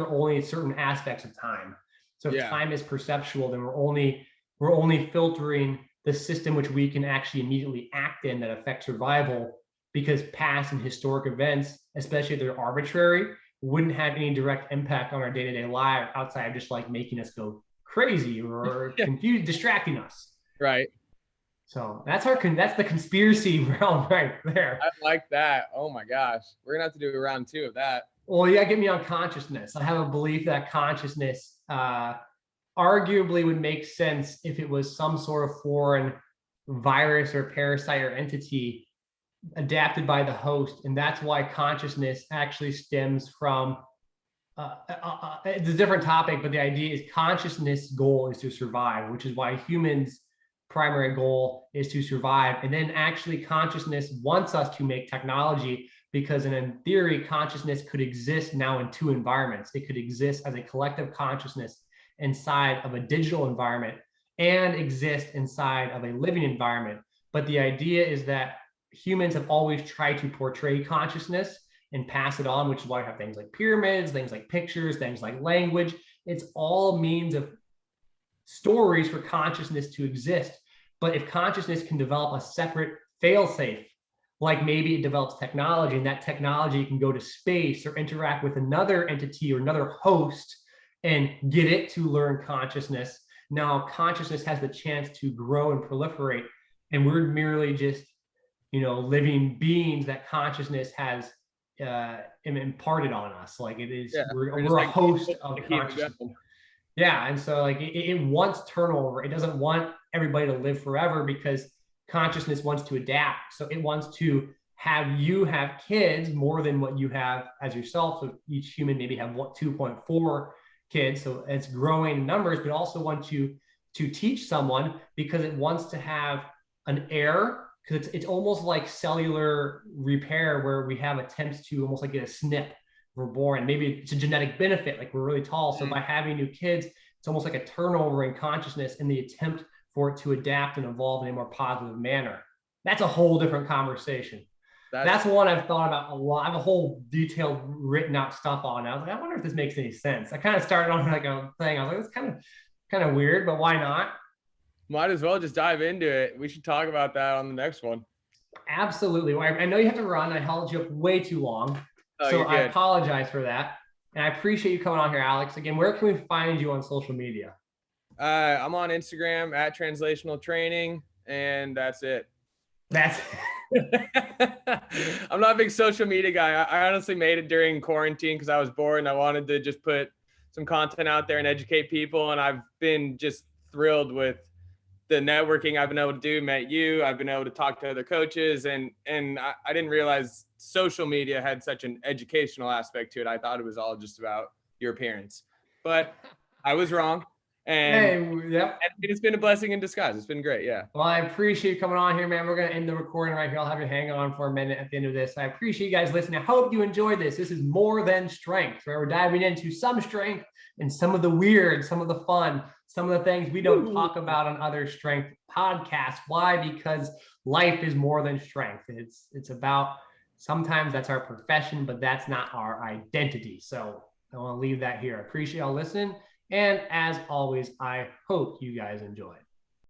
only certain aspects of time. So if time is perceptual, then we're only filtering the system which we can actually immediately act in that affects survival, because past and historic events, especially if they're arbitrary, wouldn't have any direct impact on our day-to-day life outside of just like making us go crazy or confused, distracting us. Right. So that's the conspiracy realm right there. I like that. Oh my gosh. We're gonna have to do a round 2 of that. Well, you gotta get me on consciousness. I have a belief that consciousness arguably would make sense if it was some sort of foreign virus or parasite or entity adapted by the host. And that's why consciousness actually stems from it's a different topic, but the idea is consciousness goal is to survive, which is why humans' primary goal is to survive. And then actually consciousness wants us to make technology, because in theory, consciousness could exist now in 2 environments. It could exist as a collective consciousness inside of a digital environment and exist inside of a living environment. But the idea is that humans have always tried to portray consciousness and pass it on, which is why we have things like pyramids, things like pictures, things like language. It's all means of stories for consciousness to exist. But if consciousness can develop a separate fail-safe, like maybe it develops technology and that technology can go to space or interact with another entity or another host and get it to learn consciousness, now consciousness has the chance to grow and proliferate. And we're merely just, living beings that consciousness has imparted on us. Like it is, Yeah, we're a host of consciousness. Yeah. And so like it wants turnover. It doesn't want everybody to live forever because consciousness wants to adapt. So it wants to have you have kids more than what you have as yourself. So each human maybe have 2.4 kids. So it's growing in numbers, but also want to teach someone because it wants to have an heir. Because it's almost like cellular repair where we have attempts to almost like get a snip. We're born. Maybe it's a genetic benefit, like we're really tall. So by having new kids, it's almost like a turnover in consciousness in the attempt for it to adapt and evolve in a more positive manner. That's a whole different conversation. That's one I've thought about a lot. I have a whole detailed written out stuff on. I was like, I wonder if this makes any sense. I kind of started on like a thing. I was like, it's kind of weird, but why not? Might as well just dive into it. We should talk about that on the next one. Absolutely. Well, I know you have to run. I held you up way too long. So I apologize for that. And I appreciate you coming on here, Alex. Again, where can we find you on social media? I'm on Instagram at Translational Training, and that's it. I'm not a big social media guy. I honestly made it during quarantine because I was bored and I wanted to just put some content out there and educate people. And I've been just thrilled with the networking I've been able to do. Met you. I've been able to talk to other coaches, and I didn't realize social media had such an educational aspect to it. I thought it was all just about your appearance, but I was wrong. And it's been a blessing in disguise. It's been great. Yeah. Well, I appreciate you coming on here, man. We're going to end the recording right here. I'll have you hang on for a minute at the end of this. I appreciate you guys listening. I hope you enjoyed this. This is More Than Strength, where we're diving into some strength and some of the weird, some of the fun, some of the things we don't talk about on other strength podcasts. Why? Because life is more than strength. It's about, sometimes that's our profession, but that's not our identity. So I want to leave that here. I appreciate y'all listening. And as always, I hope you guys enjoyed.